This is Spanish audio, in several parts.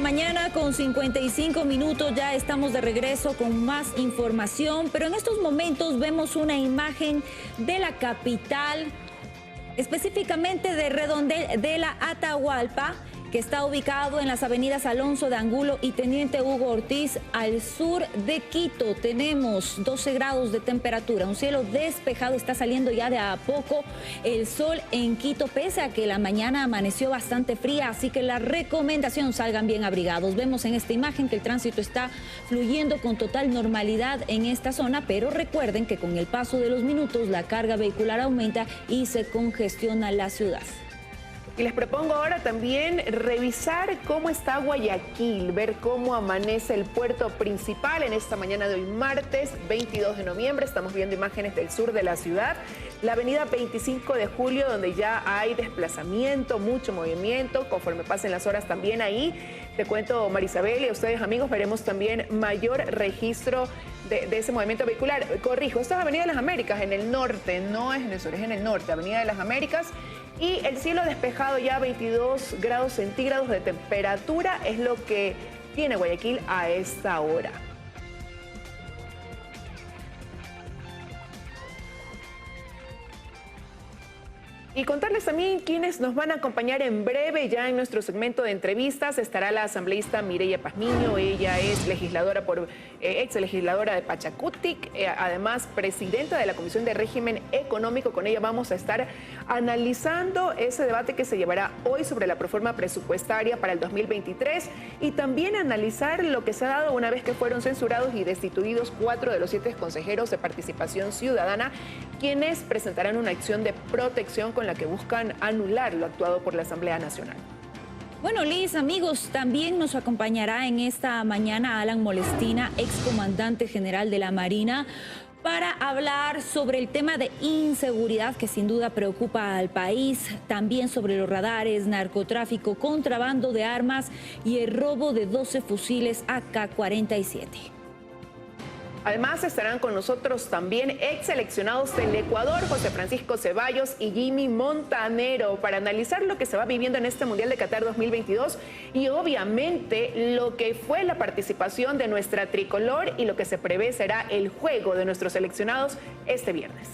mañana con 55 minutos, ya estamos de regreso con más información, pero en estos momentos vemos una imagen de la capital, específicamente de Redondel de la Atahualpa, que está ubicado en las avenidas Alonso de Angulo y Teniente Hugo Ortiz, al sur de Quito. Tenemos 12 grados de temperatura, un cielo despejado, está saliendo ya de a poco el sol en Quito, pese a que la mañana amaneció bastante fría, así que la recomendación: salgan bien abrigados. Vemos en esta imagen que el tránsito está fluyendo con total normalidad en esta zona, pero recuerden que con el paso de los minutos la carga vehicular aumenta y se congestiona la ciudad. Y les propongo ahora también revisar cómo está Guayaquil, ver cómo amanece el puerto principal en esta mañana de hoy, martes 22 de noviembre. Estamos viendo imágenes del sur de la ciudad, la avenida 25 de julio, donde ya hay desplazamiento, mucho movimiento. Conforme pasen las horas también ahí, te cuento, Marisabel, y a ustedes, amigos, veremos también mayor registro de ese movimiento vehicular. Corrijo, esta es Avenida de las Américas, en el norte, no es en el sur, es en el norte, Avenida de las Américas. Y el cielo despejado, ya 22 grados centígrados de temperatura es lo que tiene Guayaquil a esta hora. Y contarles también quienes nos van a acompañar en breve. Ya en nuestro segmento de entrevistas estará la asambleísta Mireya Pazmiño. Ella es legisladora ex legisladora de Pachacutic, además presidenta de la Comisión de Régimen Económico. Con ella vamos a estar analizando ese debate que se llevará hoy sobre la proforma presupuestaria para el 2023 y también analizar lo que se ha dado una vez que fueron censurados y destituidos 4 de los 7 consejeros de Participación Ciudadana, quienes presentarán una acción de protección con la que buscan anular lo actuado por la Asamblea Nacional. Bueno, Liz, amigos, también nos acompañará en esta mañana Alan Molestina, excomandante general de la Marina, para hablar sobre el tema de inseguridad que sin duda preocupa al país, también sobre los radares, narcotráfico, contrabando de armas y el robo de 12 fusiles AK-47. Además estarán con nosotros también ex seleccionados del Ecuador, José Francisco Ceballos y Jimmy Montanero, para analizar lo que se va viviendo en este Mundial de Qatar 2022 y obviamente lo que fue la participación de nuestra tricolor y lo que se prevé será el juego de nuestros seleccionados este viernes.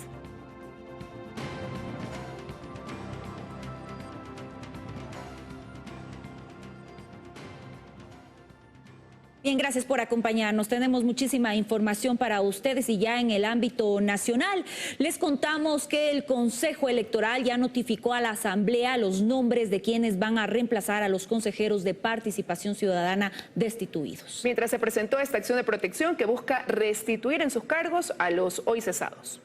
Bien, gracias por acompañarnos. Tenemos muchísima información para ustedes y ya en el ámbito nacional les contamos que el Consejo Electoral ya notificó a la Asamblea los nombres de quienes van a reemplazar a los consejeros de Participación Ciudadana destituidos. Mientras se presentó esta acción de protección que busca restituir en sus cargos a los hoy cesados.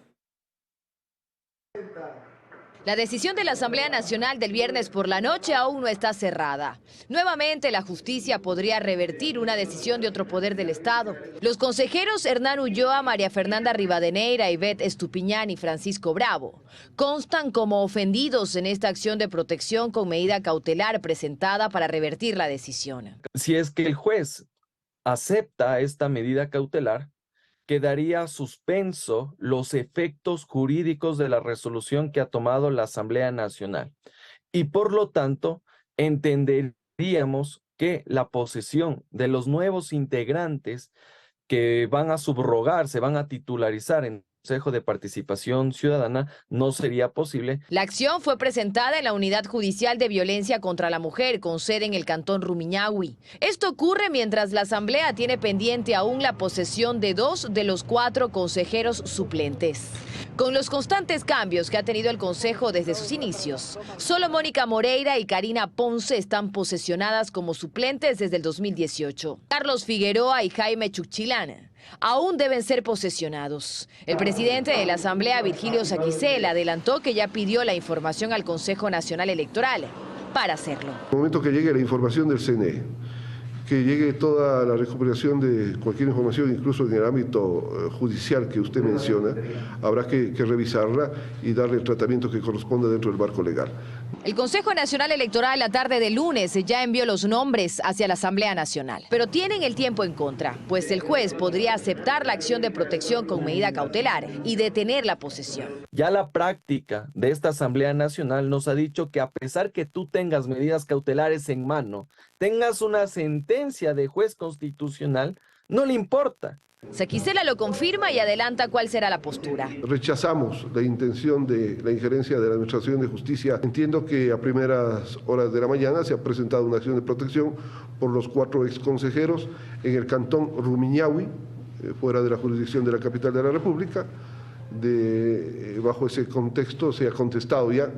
La decisión de la Asamblea Nacional del viernes por la noche aún no está cerrada. Nuevamente la justicia podría revertir una decisión de otro poder del Estado. Los consejeros Hernán Ulloa, María Fernanda Rivadeneira, Ivette Estupiñán y Francisco Bravo constan como ofendidos en esta acción de protección con medida cautelar presentada para revertir la decisión. Si es que el juez acepta esta medida cautelar, quedaría suspenso los efectos jurídicos de la resolución que ha tomado la Asamblea Nacional. Y por lo tanto, entenderíamos que la posesión de los nuevos integrantes que van a subrogarse, van a titularizar en Consejo de Participación Ciudadana no sería posible. La acción fue presentada en la Unidad Judicial de Violencia contra la Mujer, con sede en el Cantón Rumiñahui. Esto ocurre mientras la Asamblea tiene pendiente aún la posesión de 2 de los 4 consejeros suplentes. Con los constantes cambios que ha tenido el Consejo desde sus inicios, solo Mónica Moreira y Karina Ponce están posesionadas como suplentes desde el 2018. Carlos Figueroa y Jaime Chuchilán aún deben ser posesionados. El presidente de la Asamblea, Virgilio Saquicel, adelantó que ya pidió la información al Consejo Nacional Electoral para hacerlo. En el momento que llegue la información del CNE, que llegue toda la recuperación de cualquier información, incluso en el ámbito judicial que usted menciona, habrá que revisarla y darle el tratamiento que corresponde dentro del marco legal. El Consejo Nacional Electoral la tarde del lunes ya envió los nombres hacia la Asamblea Nacional, pero tienen el tiempo en contra, pues el juez podría aceptar la acción de protección con medida cautelar y detener la posesión. Ya la práctica de esta Asamblea Nacional nos ha dicho que a pesar que tú tengas medidas cautelares en mano, tengas una sentencia de juez constitucional, no le importa. Saquicela lo confirma y adelanta cuál será la postura. Rechazamos la intención de la injerencia de la Administración de Justicia. Entiendo que a primeras horas de la mañana se ha presentado una acción de protección por los 4 exconsejeros en el cantón Rumiñahui, fuera de la jurisdicción de la capital de la República. Bajo ese contexto se ha contestado ya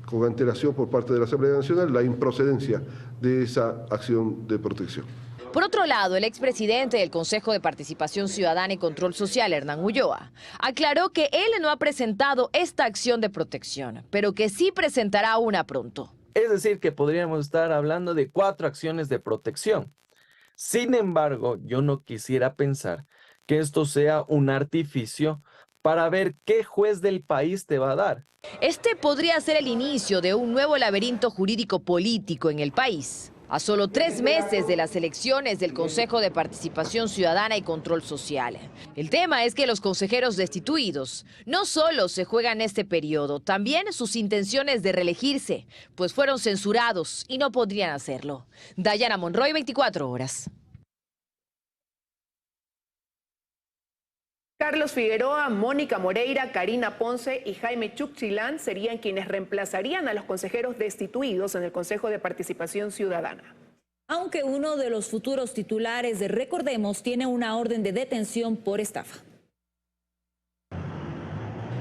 con antelación por parte de la Asamblea Nacional la improcedencia de esa acción de protección. Por otro lado, el expresidente del Consejo de Participación Ciudadana y Control Social, Hernán Ulloa, aclaró que él no ha presentado esta acción de protección, pero que sí presentará una pronto. Es decir, que podríamos estar hablando de 4 acciones de protección. Sin embargo, yo no quisiera pensar que esto sea un artificio para ver qué juez del país te va a dar. Este podría ser el inicio de un nuevo laberinto jurídico político en el país. A solo 3 meses de las elecciones del Consejo de Participación Ciudadana y Control Social. El tema es que los consejeros destituidos no solo se juegan este periodo, también sus intenciones de reelegirse, pues fueron censurados y no podrían hacerlo. Dayana Monroy, 24 horas. Carlos Figueroa, Mónica Moreira, Karina Ponce y Jaime Chuchilán serían quienes reemplazarían a los consejeros destituidos en el Consejo de Participación Ciudadana. Aunque uno de los futuros titulares de Recordemos tiene una orden de detención por estafa.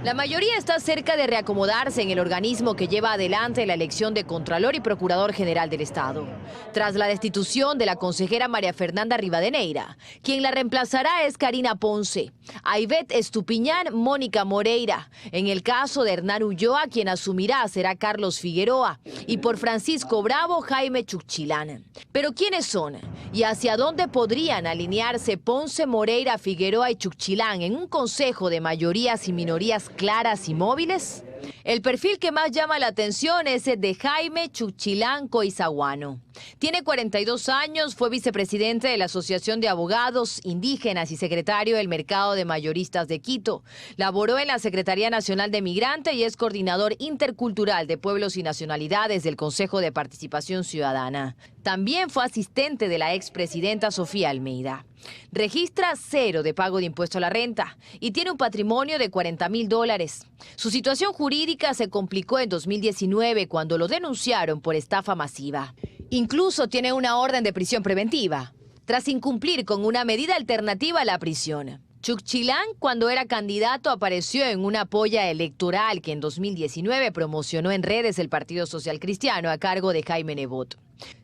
La mayoría está cerca de reacomodarse en el organismo que lleva adelante la elección de Contralor y Procurador General del Estado. Tras la destitución de la consejera María Fernanda Rivadeneira, quien la reemplazará es Karina Ponce, Aibet Estupiñán, Mónica Moreira. En el caso de Hernán Ulloa, quien asumirá será Carlos Figueroa. Y por Francisco Bravo, Jaime Chuchilán. ¿Pero quiénes son? ¿Y hacia dónde podrían alinearse Ponce, Moreira, Figueroa y Chuchilán en un consejo de mayorías y minorías claras y móviles? El perfil que más llama la atención es el de Jaime Chuchilán Coizaguano. Tiene 42 años, fue vicepresidente de la Asociación de Abogados Indígenas y secretario del Mercado de Mayoristas de Quito. Laboró en la Secretaría Nacional de Migrante y es coordinador intercultural de pueblos y nacionalidades del Consejo de Participación Ciudadana. También fue asistente de la expresidenta Sofía Almeida. Registra 0 de pago de impuesto a la renta y tiene un patrimonio de $40.000. Su situación jurídica se complicó en 2019 cuando lo denunciaron por estafa masiva. Incluso tiene una orden de prisión preventiva, tras incumplir con una medida alternativa a la prisión. Chuchilán, cuando era candidato, apareció en una polla electoral que en 2019 promocionó en redes el Partido Social Cristiano a cargo de Jaime Nebot.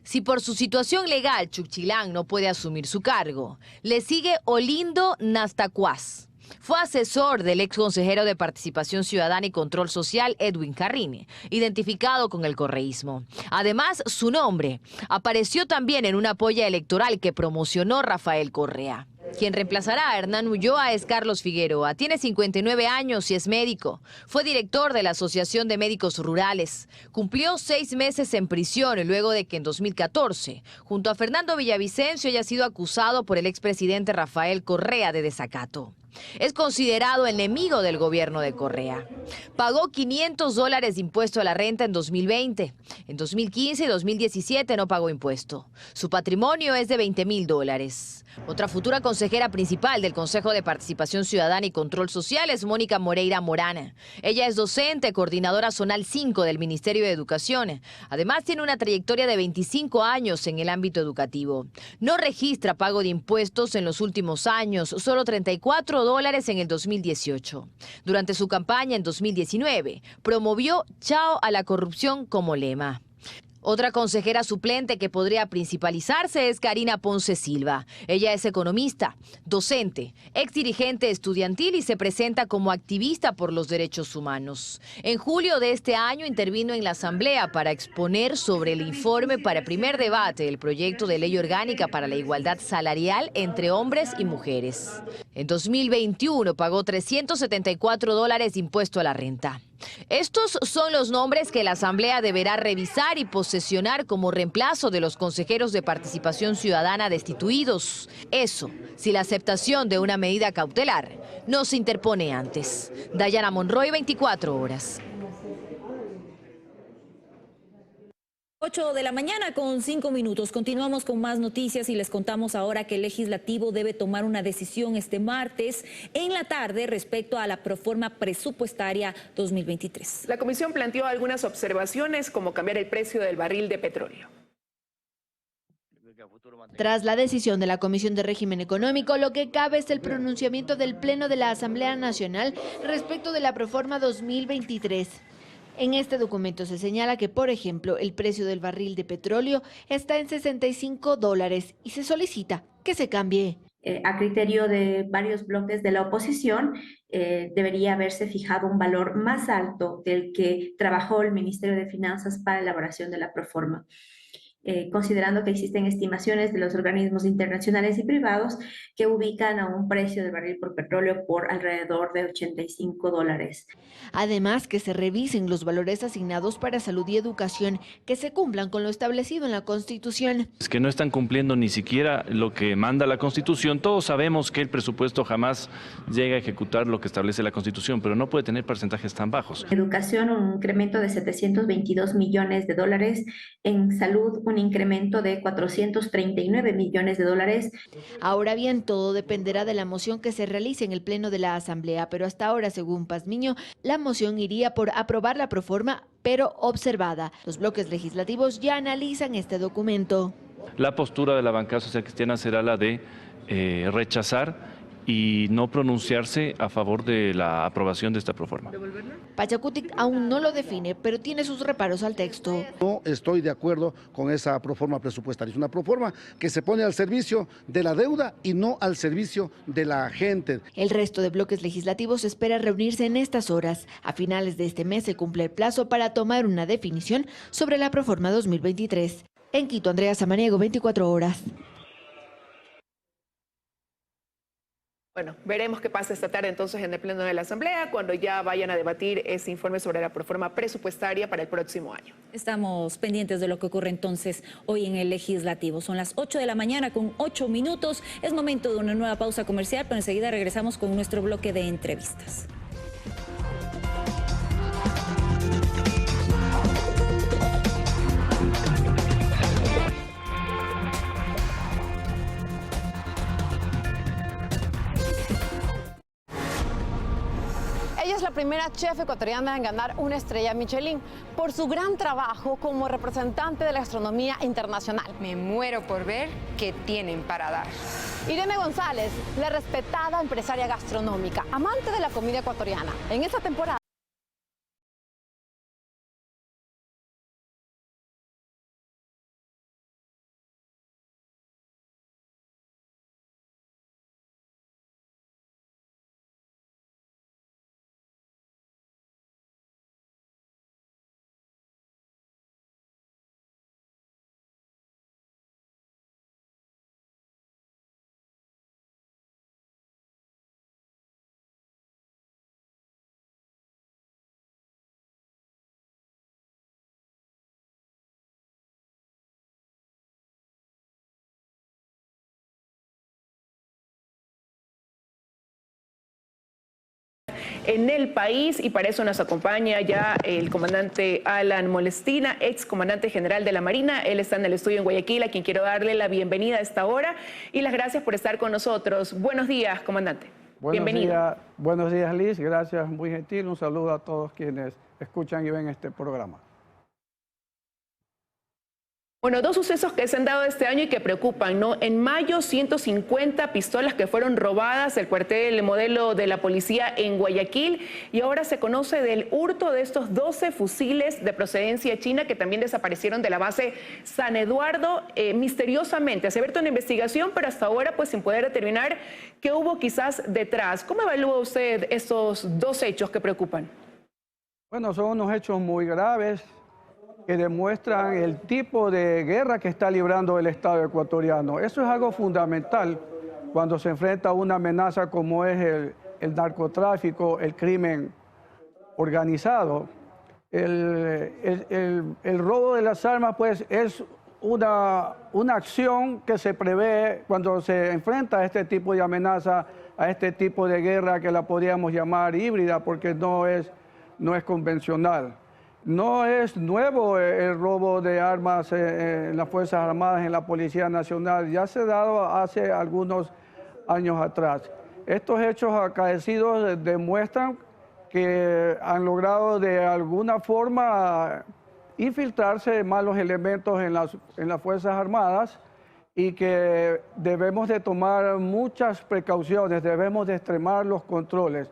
Si por su situación legal Chuchilán no puede asumir su cargo, le sigue Olindo Nastacuaz. Fue asesor del ex consejero de Participación Ciudadana y Control Social, Edwin Carrine, identificado con el correísmo. Además, su nombre apareció también en una polla electoral que promocionó Rafael Correa. Quien reemplazará a Hernán Ulloa es Carlos Figueroa. Tiene 59 años y es médico. Fue director de la Asociación de Médicos Rurales. Cumplió 6 meses en prisión luego de que en 2014, junto a Fernando Villavicencio, haya sido acusado por el expresidente Rafael Correa de desacato. Es considerado enemigo del gobierno de Correa. Pagó $500 de impuesto a la renta en 2020. En 2015 y 2017 no pagó impuesto. Su patrimonio es de $20.000. Otra futura consejera principal del Consejo de Participación Ciudadana y Control Social es Mónica Moreira Morana. Ella es docente, coordinadora zonal 5 del Ministerio de Educación. Además, tiene una trayectoria de 25 años en el ámbito educativo. No registra pago de impuestos en los últimos años, solo $34 en el 2018. Durante su campaña en 2019, promovió Chao a la corrupción como lema. Otra consejera suplente que podría principalizarse es Karina Ponce Silva. Ella es economista, docente, exdirigente estudiantil y se presenta como activista por los derechos humanos. En julio de este año intervino en la Asamblea para exponer sobre el informe para primer debate el proyecto de ley orgánica para la igualdad salarial entre hombres y mujeres. En 2021 pagó $374 de impuesto a la renta. Estos son los nombres que la Asamblea deberá revisar y posesionar como reemplazo de los consejeros de participación ciudadana destituidos. Eso, si la aceptación de una medida cautelar no se interpone antes. Dayana Monroy, 24 horas. 8 de la mañana con 5 minutos. Continuamos con más noticias y les contamos ahora que el legislativo debe tomar una decisión este martes en la tarde respecto a la proforma presupuestaria 2023. La comisión planteó algunas observaciones como cambiar el precio del barril de petróleo. Tras la decisión de la Comisión de Régimen Económico, lo que cabe es el pronunciamiento del Pleno de la Asamblea Nacional respecto de la proforma 2023. En este documento se señala que, por ejemplo, el precio del barril de petróleo está en $65 y se solicita que se cambie. A criterio de varios bloques de la oposición, debería haberse fijado un valor más alto del que trabajó el Ministerio de Finanzas para la elaboración de la proforma. Considerando que existen estimaciones de los organismos internacionales y privados que ubican a un precio del barril por petróleo por alrededor de $85. Además, que se revisen los valores asignados para salud y educación, que se cumplan con lo establecido en la Constitución. Es que no están cumpliendo ni siquiera lo que manda la Constitución. Todos sabemos que el presupuesto jamás llega a ejecutar lo que establece la Constitución, pero no puede tener porcentajes tan bajos. Educación, un incremento de $722 millones. En salud, un incremento de $439 millones. Ahora bien, todo dependerá de la moción que se realice en el Pleno de la Asamblea, pero hasta ahora, según Pazmiño, la moción iría por aprobar la proforma, pero observada. Los bloques legislativos ya analizan este documento. La postura de la bancada social cristiana será la de rechazar y no pronunciarse a favor de la aprobación de esta proforma. Pachacutic aún no lo define, pero tiene sus reparos al texto. No estoy de acuerdo con esa proforma presupuestaria. Es una proforma que se pone al servicio de la deuda y no al servicio de la gente. El resto de bloques legislativos espera reunirse en estas horas. A finales de este mes se cumple el plazo para tomar una definición sobre la proforma 2023. En Quito, Andrea Samaniego, 24 horas. Bueno, veremos qué pasa esta tarde entonces en el Pleno de la Asamblea cuando ya vayan a debatir ese informe sobre la proforma presupuestaria para el próximo año. Estamos pendientes de lo que ocurre entonces hoy en el Legislativo. Son las 8 de la mañana con 8 minutos. Es momento de una nueva pausa comercial, pero enseguida regresamos con nuestro bloque de entrevistas. Ella es la primera chef ecuatoriana en ganar una estrella Michelin por su gran trabajo como representante de la gastronomía internacional. Me muero por ver qué tienen para dar. Irene González, la respetada empresaria gastronómica, amante de la comida ecuatoriana. En esta temporada en el país, y para eso nos acompaña ya el comandante Alan Molestina, ex comandante general de la Marina. Él está en el estudio en Guayaquil, a quien quiero darle la bienvenida a esta hora y las gracias por estar con nosotros. Buenos días, comandante. Bienvenido. Buenos días, Liz. Gracias, muy gentil. Un saludo a todos quienes escuchan y ven este programa. Bueno, dos sucesos que se han dado este año y que preocupan, ¿no? En mayo, 150 pistolas que fueron robadas del cuartel modelo de la policía en Guayaquil, y ahora se conoce del hurto de estos 12 fusiles de procedencia china que también desaparecieron de la base San Eduardo misteriosamente. Se ha abierto una investigación, pero hasta ahora pues sin poder determinar qué hubo quizás detrás. ¿Cómo evalúa usted estos dos hechos que preocupan? Bueno, son unos hechos muy graves que demuestran el tipo de guerra que está librando el Estado ecuatoriano. Eso es algo fundamental cuando se enfrenta a una amenaza como es el narcotráfico, el crimen organizado. El robo de las armas pues es una acción que se prevé cuando se enfrenta a este tipo de amenaza, a este tipo de guerra que la podríamos llamar híbrida porque no es convencional. No es nuevo el robo de armas en las Fuerzas Armadas, en la Policía Nacional. Ya se ha dado hace algunos años atrás. Estos hechos acaecidos demuestran que han logrado de alguna forma infiltrarse malos elementos en las Fuerzas Armadas y que debemos de tomar muchas precauciones, debemos de extremar los controles.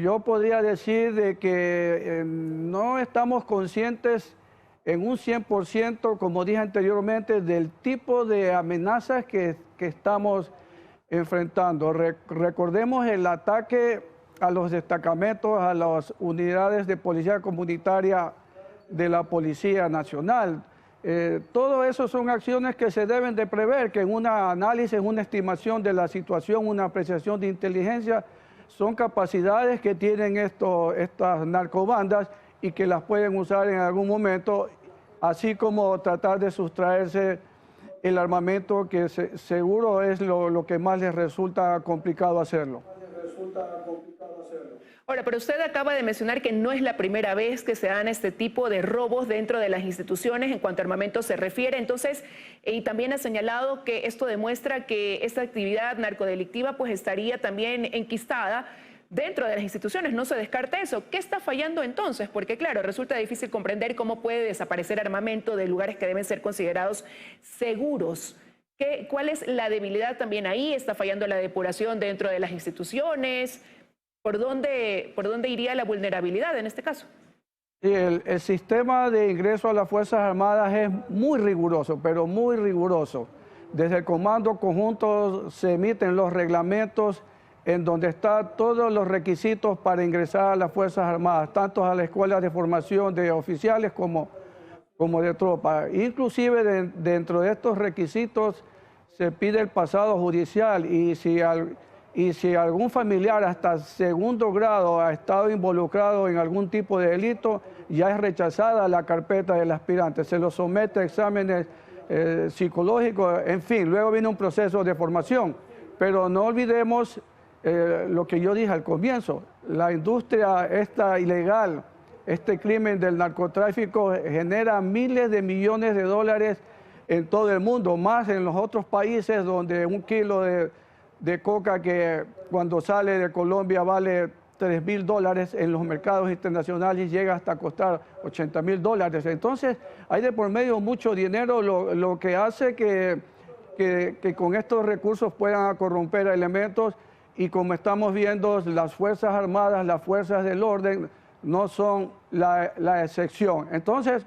Yo podría decir de que no estamos conscientes en un 100%, como dije anteriormente, del tipo de amenazas que estamos enfrentando. Recordemos el ataque a los destacamentos, a las unidades de policía comunitaria de la Policía Nacional. Todo eso son acciones que se deben de prever, que en un análisis, una estimación de la situación, una apreciación de inteligencia, son capacidades que tienen estas narcobandas y que las pueden usar en algún momento, así como tratar de sustraerse el armamento, que seguro es lo que más les resulta complicado hacerlo. Ahora, pero usted acaba de mencionar que no es la primera vez que se dan este tipo de robos dentro de las instituciones en cuanto a armamento se refiere. Entonces, y también ha señalado que esto demuestra que esta actividad narcodelictiva pues estaría también enquistada dentro de las instituciones. No se descarta eso. ¿Qué está fallando entonces? Porque claro, resulta difícil comprender cómo puede desaparecer armamento de lugares que deben ser considerados seguros. ¿Cuál es la debilidad también ahí? ¿Está fallando la depuración dentro de las instituciones? ¿Por dónde iría la vulnerabilidad en este caso? Sí, el sistema de ingreso a las Fuerzas Armadas es muy riguroso, pero muy riguroso. Desde el Comando Conjunto se emiten los reglamentos en donde están todos los requisitos para ingresar a las Fuerzas Armadas, tanto a la Escuela de Formación de Oficiales como de tropa. Inclusive dentro de estos requisitos se pide el pasado judicial y si algún familiar hasta segundo grado ha estado involucrado en algún tipo de delito, ya es rechazada la carpeta del aspirante, se lo somete a exámenes psicológicos, en fin, luego viene un proceso de formación. Pero no olvidemos lo que yo dije al comienzo, la industria esta ilegal, este crimen del narcotráfico genera miles de millones de dólares en todo el mundo, más en los otros países donde un kilo de coca que cuando sale de Colombia vale $3.000 en los mercados internacionales llega hasta costar $80.000. Entonces hay de por medio mucho dinero, lo que hace que con estos recursos puedan corromper elementos y como estamos viendo las Fuerzas Armadas, las Fuerzas del Orden no son la excepción. Entonces,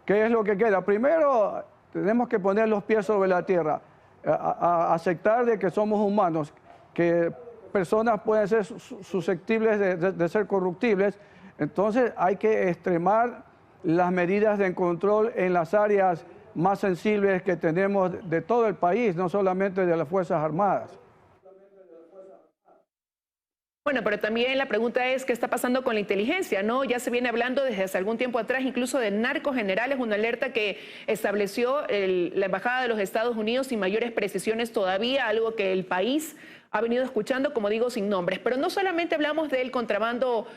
¿qué es lo que queda? Primero tenemos que poner los pies sobre la tierra. A aceptar de que somos humanos, que personas pueden ser susceptibles de ser corruptibles, entonces hay que extremar las medidas de control en las áreas más sensibles que tenemos de todo el país, no solamente de las Fuerzas Armadas. Bueno, pero también la pregunta es qué está pasando con la inteligencia, ¿no? Ya se viene hablando desde hace algún tiempo atrás, incluso de narcos generales, una alerta que estableció la Embajada de los Estados Unidos sin mayores precisiones todavía, algo que el país ha venido escuchando, como digo, sin nombres. Pero no solamente hablamos del contrabando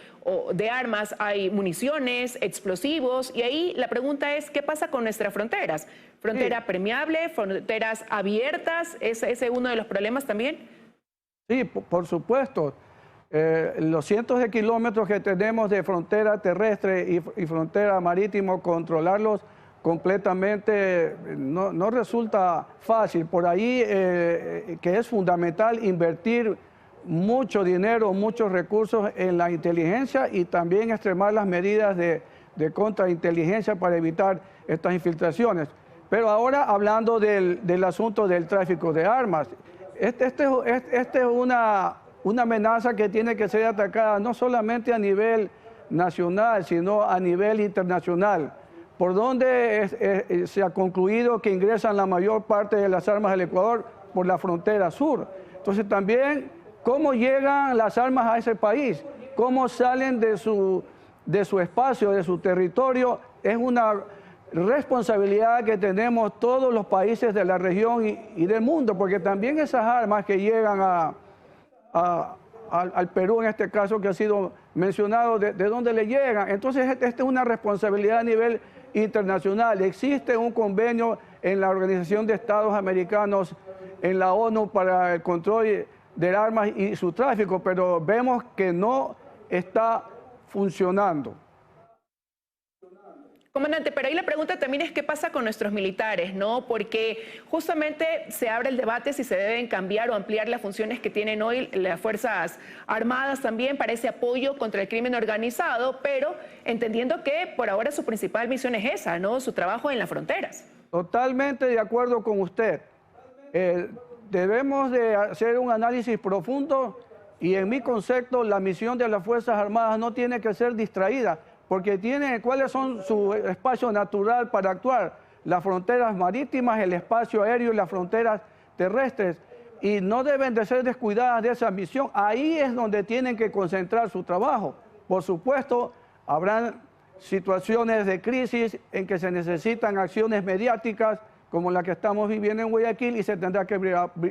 de armas, hay municiones, explosivos, y ahí la pregunta es, ¿qué pasa con nuestras fronteras? ¿Frontera permeable, fronteras abiertas? ¿Ese es uno de los problemas también? Sí, por supuesto. Los cientos de kilómetros que tenemos de frontera terrestre y frontera marítima, controlarlos completamente, no resulta fácil. Por ahí que es fundamental invertir mucho dinero, muchos recursos en la inteligencia y también extremar las medidas de contrainteligencia para evitar estas infiltraciones. Pero ahora hablando del asunto del tráfico de armas, este es una amenaza que tiene que ser atacada no solamente a nivel nacional, sino a nivel internacional, por donde se ha concluido que ingresan la mayor parte de las armas del Ecuador por la frontera sur. Entonces también, ¿cómo llegan las armas a ese país? ¿Cómo salen de su espacio, de su territorio? Es una responsabilidad que tenemos todos los países de la región y del mundo, porque también esas armas que llegan al Perú, en este caso que ha sido mencionado, ¿de dónde le llegan? Entonces, esta es una responsabilidad a nivel internacional. Existe un convenio en la Organización de Estados Americanos, en la ONU, para el control de armas y su tráfico, pero vemos que no está funcionando. Comandante, pero ahí la pregunta también es qué pasa con nuestros militares, ¿no? Porque justamente se abre el debate si se deben cambiar o ampliar las funciones que tienen hoy las Fuerzas Armadas también para ese apoyo contra el crimen organizado, pero entendiendo que por ahora su principal misión es esa, ¿no? Su trabajo en las fronteras. Totalmente de acuerdo con usted. Debemos de hacer un análisis profundo y en mi concepto la misión de las Fuerzas Armadas no tiene que ser distraída, porque tiene cuáles son su espacio natural para actuar, las fronteras marítimas, el espacio aéreo y las fronteras terrestres, y no deben de ser descuidadas de esa misión. Ahí es donde tienen que concentrar su trabajo. Por supuesto, habrán situaciones de crisis en que se necesitan acciones mediáticas como la que estamos viviendo en Guayaquil y se tendrá que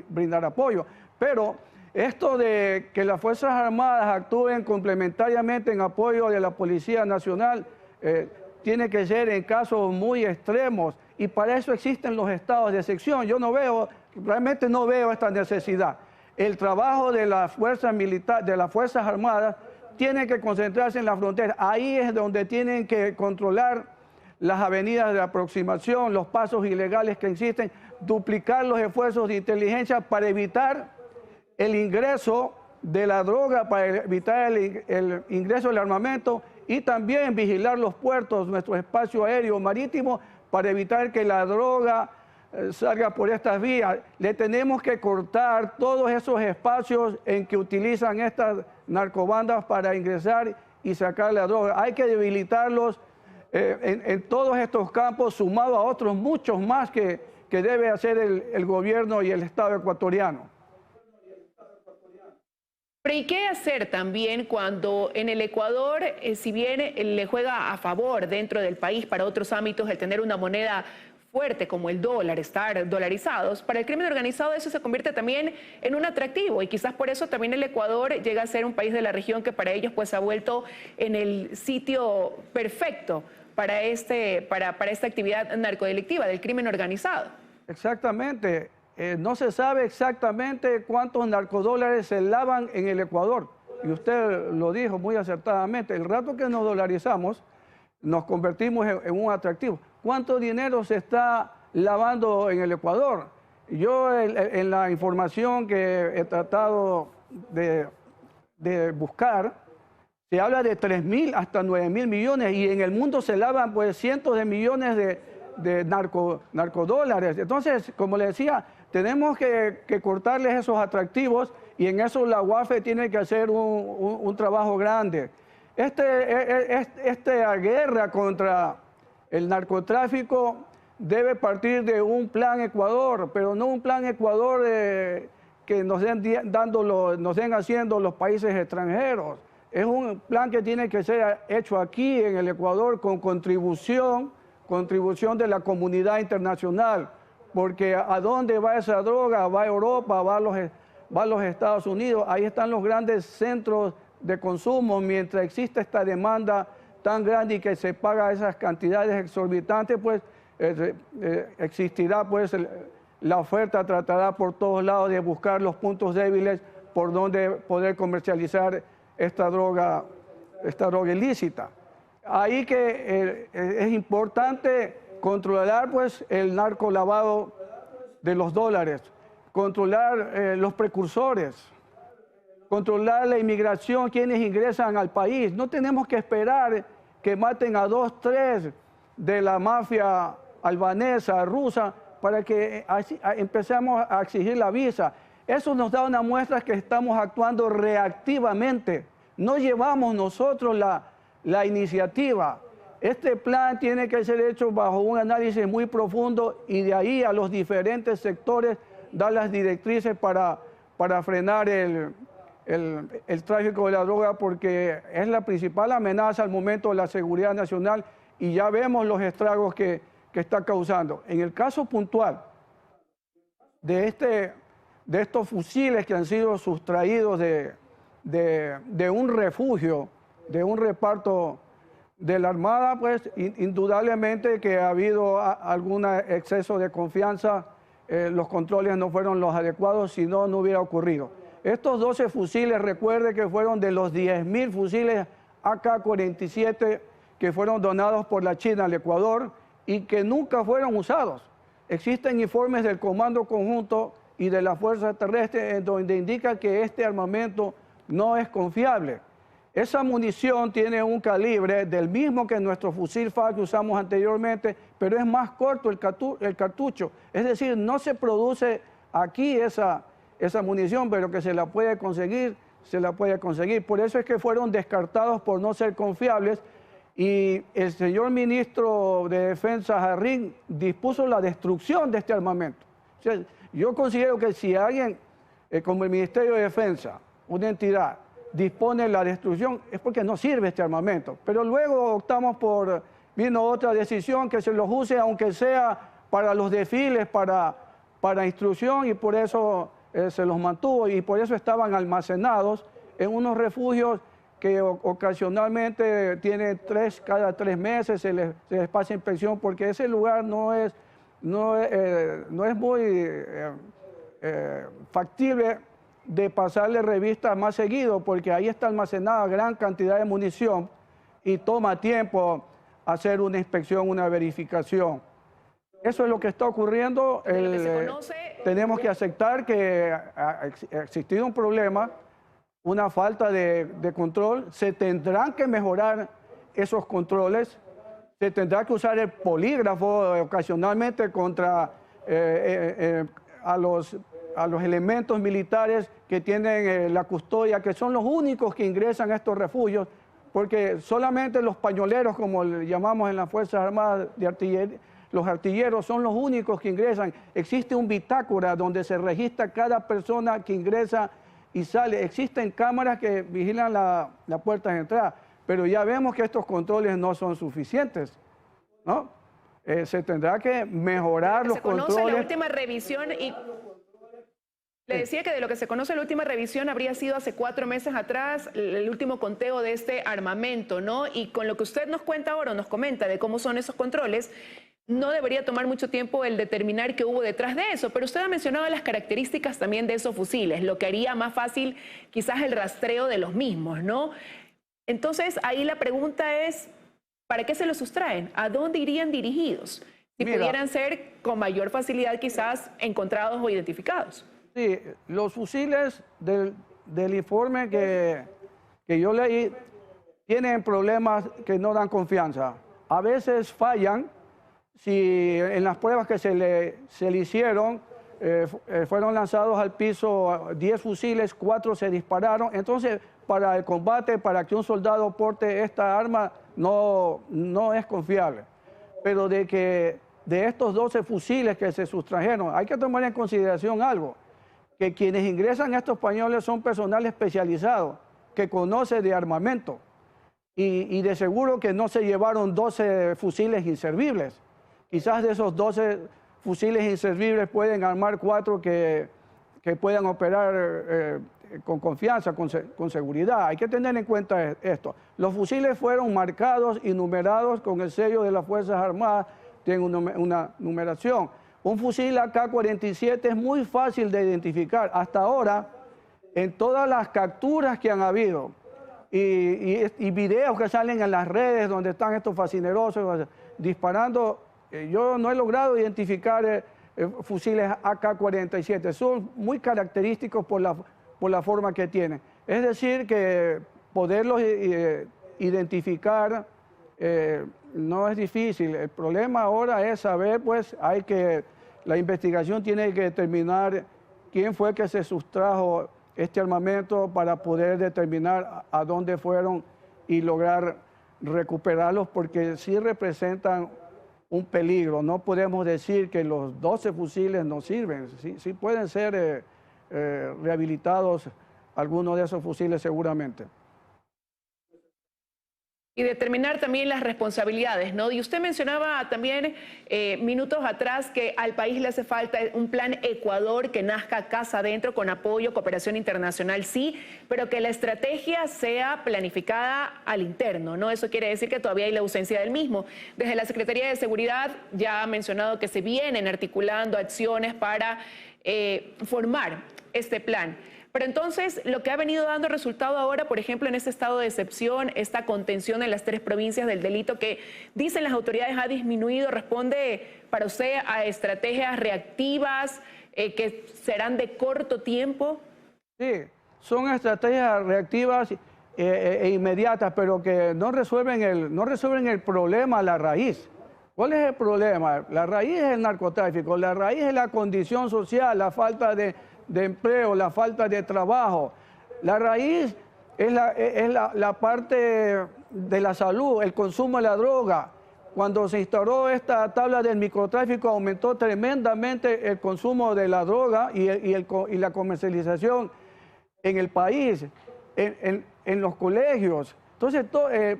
brindar apoyo, pero esto de que las Fuerzas Armadas actúen complementariamente en apoyo de la Policía Nacional tiene que ser en casos muy extremos y para eso existen los estados de excepción. Yo realmente no veo esta necesidad. El trabajo de las fuerzas militares, de las Fuerzas Armadas, tiene que concentrarse en la frontera. Ahí es donde tienen que controlar las avenidas de aproximación, los pasos ilegales que existen, duplicar los esfuerzos de inteligencia para evitar el ingreso de la droga, para evitar el ingreso del armamento y también vigilar los puertos, nuestro espacio aéreo marítimo, para evitar que la droga salga por estas vías. Le tenemos que cortar todos esos espacios en que utilizan estas narcobandas para ingresar y sacar la droga. Hay que debilitarlos en todos estos campos, sumado a otros muchos más que debe hacer el gobierno y el Estado ecuatoriano. Pero ¿y qué hacer también cuando en el Ecuador, si bien le juega a favor dentro del país para otros ámbitos el tener una moneda fuerte como el dólar, estar dolarizados, para el crimen organizado eso se convierte también en un atractivo y quizás por eso también el Ecuador llega a ser un país de la región que para ellos pues ha vuelto en el sitio perfecto para esta actividad narcodelictiva del crimen organizado? Exactamente. No se sabe exactamente cuántos narcodólares se lavan en el Ecuador. Y usted lo dijo muy acertadamente. El rato que nos dolarizamos, nos convertimos en un atractivo. ¿Cuánto dinero se está lavando en el Ecuador? Yo en la información que he tratado de buscar, se habla de 3.000 hasta 9.000 millones y en el mundo se lavan pues cientos de millones de narcodólares. Entonces, como le decía, tenemos que cortarles esos atractivos y en eso la UAFE tiene que hacer un trabajo grande. Esta guerra contra el narcotráfico debe partir de un plan Ecuador, pero no un plan Ecuador que nos den haciendo los países extranjeros. Es un plan que tiene que ser hecho aquí en el Ecuador con contribución de la comunidad internacional, porque ¿a dónde va esa droga? Va a Europa, va a los Estados Unidos, ahí están los grandes centros de consumo, mientras existe esta demanda tan grande y que se paga esas cantidades exorbitantes, pues existirá pues la oferta, tratará por todos lados de buscar los puntos débiles por donde poder comercializar esta droga ilícita. Ahí que es importante controlar pues el narcolavado de los dólares, controlar los precursores, controlar la inmigración, quienes ingresan al país. No tenemos que esperar que maten a 2, 3 de la mafia albanesa, rusa, para que empecemos a exigir la visa. Eso nos da una muestra que estamos actuando reactivamente. No llevamos nosotros la iniciativa. Este plan tiene que ser hecho bajo un análisis muy profundo y de ahí a los diferentes sectores dar las directrices para frenar el tráfico de la droga, porque es la principal amenaza al momento de la seguridad nacional y ya vemos los estragos que está causando. En el caso puntual de estos fusiles que han sido sustraídos de un refugio, de un reparto de la Armada, pues indudablemente que ha habido algún exceso de confianza, los controles no fueron los adecuados, si no, no hubiera ocurrido. Estos 12 fusiles, recuerde que fueron de los 10.000 fusiles AK-47 que fueron donados por la China al Ecuador y que nunca fueron usados. Existen informes del Comando Conjunto y de la Fuerza Terrestre en donde indica que este armamento no es confiable. Esa munición tiene un calibre del mismo que nuestro fusil FAL que usamos anteriormente, pero es más corto el cartucho. Es decir, no se produce aquí esa munición, pero que se la puede conseguir, se la puede conseguir. Por eso es que fueron descartados por no ser confiables y el señor ministro de Defensa, Jarrín, dispuso la destrucción de este armamento. O sea, yo considero que si alguien, como el Ministerio de Defensa, una entidad, dispone la destrucción, es porque no sirve este armamento. Pero luego optamos vino otra decisión que se los use, aunque sea para los desfiles, para instrucción, y por eso se los mantuvo, y por eso estaban almacenados en unos refugios que ocasionalmente tiene cada 3 meses, se les pasa inspección, porque ese lugar no es muy factible de pasarle revista más seguido, porque ahí está almacenada gran cantidad de munición y toma tiempo hacer una inspección, una verificación. Eso es lo que está ocurriendo. Tenemos que aceptar que ha existido un problema, una falta de control. Se tendrán que mejorar esos controles, se tendrá que usar el polígrafo ocasionalmente contra a los elementos militares que tienen la custodia, que son los únicos que ingresan a estos refugios, porque solamente los pañoleros, como le llamamos en las Fuerzas Armadas de Artillería, los artilleros son los únicos que ingresan. Existe un bitácora donde se registra cada persona que ingresa y sale. Existen cámaras que vigilan la puerta de entrada, pero ya vemos que estos controles no son suficientes, ¿no? Se tendrá que mejorar los controles. Se conoce la última revisión y... Le decía que de lo que se conoce la última revisión habría sido hace 4 meses atrás, el último conteo de este armamento, ¿no? Y con lo que usted nos cuenta ahora, nos comenta de cómo son esos controles, no debería tomar mucho tiempo el determinar qué hubo detrás de eso, pero usted ha mencionado las características también de esos fusiles, lo que haría más fácil quizás el rastreo de los mismos, ¿no? Entonces, ahí la pregunta es, ¿para qué se los sustraen? ¿A dónde irían dirigidos? Si pudieran ser con mayor facilidad quizás encontrados o identificados. Sí, los fusiles del informe que yo leí tienen problemas que no dan confianza. A veces fallan. Si en las pruebas que se le hicieron fueron lanzados al piso 10 fusiles, 4 se dispararon. Entonces, para el combate, para que un soldado porte esta arma, no es confiable. Pero de estos 12 fusiles que se sustrajeron, hay que tomar en consideración algo, que quienes ingresan a estos pañoles son personal especializado, que conoce de armamento, y de seguro que no se llevaron 12 fusiles inservibles. Quizás de esos 12 fusiles inservibles pueden armar 4 que puedan operar con confianza, con seguridad. Hay que tener en cuenta esto. Los fusiles fueron marcados y numerados con el sello de las Fuerzas Armadas, tienen una numeración. Un fusil AK-47 es muy fácil de identificar. Hasta ahora, en todas las capturas que han habido y videos que salen en las redes donde están estos fascinerosos disparando yo no he logrado identificar fusiles AK-47. Son muy característicos por la forma que tienen. Es decir, que poderlos identificar no es difícil. El problema ahora es saber, pues, la investigación tiene que determinar quién fue que se sustrajo este armamento para poder determinar a dónde fueron y lograr recuperarlos, porque sí representan un peligro. No podemos decir que los 12 fusiles no sirven. Sí pueden ser rehabilitados algunos de esos fusiles seguramente. Y determinar también las responsabilidades, ¿no? Y usted mencionaba también minutos atrás que al país le hace falta un plan Ecuador que nazca casa adentro con apoyo, cooperación internacional, sí, pero que la estrategia sea planificada al interno, ¿no? Eso quiere decir que todavía hay la ausencia del mismo. Desde la Secretaría de Seguridad ya ha mencionado que se vienen articulando acciones para formar este plan. Pero entonces, lo que ha venido dando resultado ahora, por ejemplo, en este estado de excepción, esta contención en las 3 provincias del delito que dicen las autoridades ha disminuido, ¿responde para usted a estrategias reactivas que serán de corto tiempo? Sí, son estrategias reactivas e inmediatas, pero que no resuelven el problema a la raíz. ¿Cuál es el problema? La raíz es el narcotráfico, la raíz es la condición social, la falta de empleo, la falta de trabajo. La raíz es la parte de la salud, el consumo de la droga. Cuando se instauró esta tabla del microtráfico aumentó tremendamente el consumo de la droga y la comercialización en el país, en los colegios. Entonces,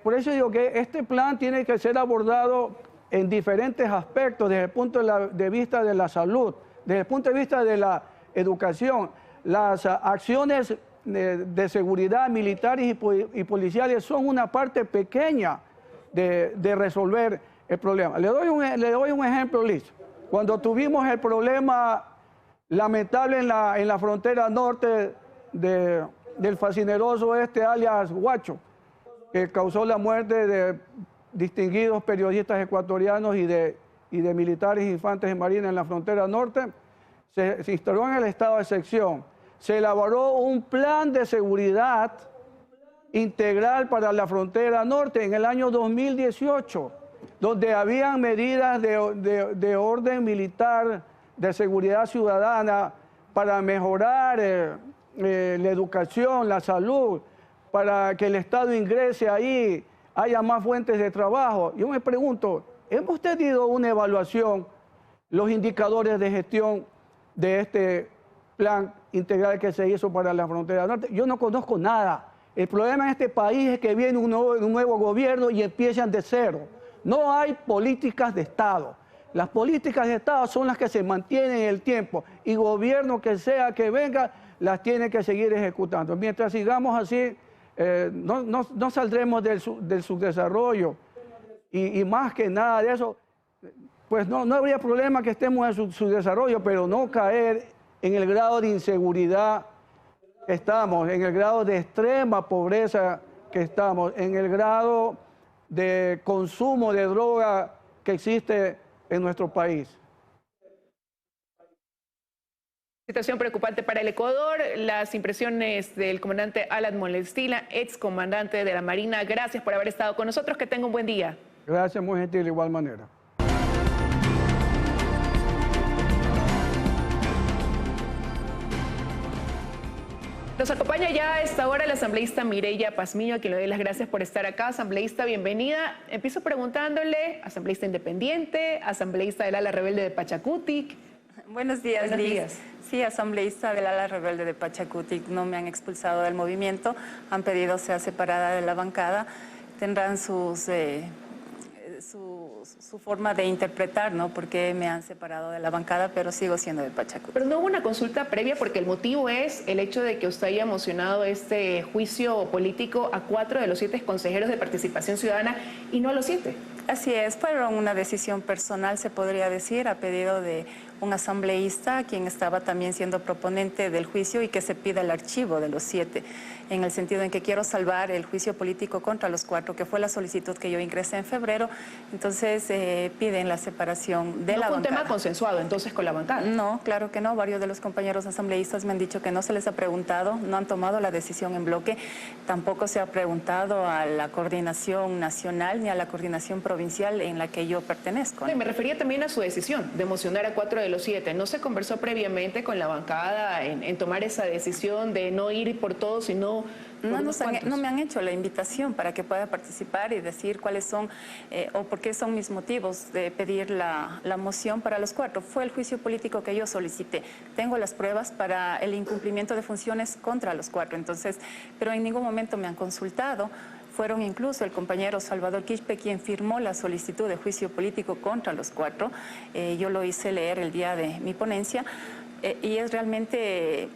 por eso digo que este plan tiene que ser abordado en diferentes aspectos, desde el punto de vista de la salud, desde el punto de vista de la educación. Las acciones de seguridad militares y policiales son una parte pequeña de resolver el problema. Le doy un ejemplo, Liz. Cuando tuvimos el problema lamentable en la frontera norte del fascineroso alias Huacho, que causó la muerte de distinguidos periodistas ecuatorianos y de militares, infantes y marines en la frontera norte, se instaló en el estado de excepción. Se elaboró un plan de seguridad integral para la frontera norte en el año 2018, donde habían medidas de orden militar, de seguridad ciudadana, para mejorar la educación, la salud, para que el Estado ingrese ahí, haya más fuentes de trabajo. Yo me pregunto, ¿hemos tenido una evaluación, los indicadores de gestión de este plan integral que se hizo para la frontera norte? Yo no conozco nada. El problema en este país es que viene un nuevo gobierno y empiezan de cero. No hay políticas de Estado. Las políticas de Estado son las que se mantienen en el tiempo y gobierno que sea que venga las tiene que seguir ejecutando. Mientras sigamos así, no saldremos del subdesarrollo y más que nada de eso, pues no habría problema que estemos en su desarrollo, pero no caer en el grado de inseguridad que estamos, en el grado de extrema pobreza que estamos, en el grado de consumo de droga que existe en nuestro país. Situación preocupante para el Ecuador. Las impresiones del comandante Alan Molestina, ex comandante de la Marina. Gracias por haber estado con nosotros. Que tenga un buen día. Gracias, muy gentil, de igual manera. Nos acompaña ya a esta hora la asambleísta Mireya Pazmiño, a quien le doy las gracias por estar acá. Asambleísta, bienvenida. Empiezo preguntándole, asambleísta independiente, asambleísta del ala rebelde de Pachacutic. Buenos días, Buenos Liz. días. Sí, asambleísta del ala rebelde de Pachacutic. No me han expulsado del movimiento, han pedido sea separada de la bancada. Tendrán su forma de interpretar, ¿no? Porque me han separado de la bancada, pero sigo siendo de Pachacutic. Pero no hubo una consulta previa porque el motivo es el hecho de que usted haya mocionado este juicio político a 4 de los 7 consejeros de Participación Ciudadana y no a los 7. Así es, fueron una decisión personal, se podría decir, a pedido de un asambleísta quien estaba también siendo proponente del juicio y que se pida el archivo de los 7, en el sentido en que quiero salvar el juicio político contra los 4, que fue la solicitud que yo ingresé en febrero. Entonces piden la separación de la bancada. ¿No fue un tema consensuado entonces con la bancada? No, claro que no. Varios de los compañeros asambleístas me han dicho que no se les ha preguntado, no han tomado la decisión en bloque. Tampoco se ha preguntado a la coordinación nacional ni a la coordinación provincial en la que yo pertenezco, ¿no? Y me refería también a su decisión de mocionar a 4 de los 7. ¿No se conversó previamente con la bancada en tomar esa decisión de no ir por todos, sino no me han hecho la invitación para que pueda participar y decir cuáles son o por qué son mis motivos de pedir la moción para los 4? Fue el juicio político que yo solicité. Tengo las pruebas para el incumplimiento de funciones contra los 4, entonces, pero en ningún momento me han consultado. Fueron incluso el compañero Salvador Quispe quien firmó la solicitud de juicio político contra los 4. Yo lo hice leer el día de mi ponencia y es realmente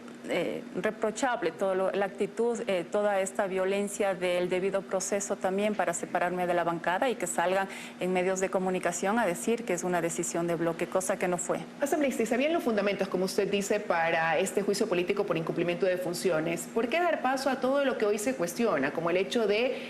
reprochable la actitud, toda esta violencia del debido proceso también para separarme de la bancada y que salgan en medios de comunicación a decir que es una decisión de bloque, cosa que no fue. Asambleísta, ¿sabían los fundamentos, como usted dice, para este juicio político por incumplimiento de funciones? ¿Por qué dar paso a todo lo que hoy se cuestiona, como el hecho de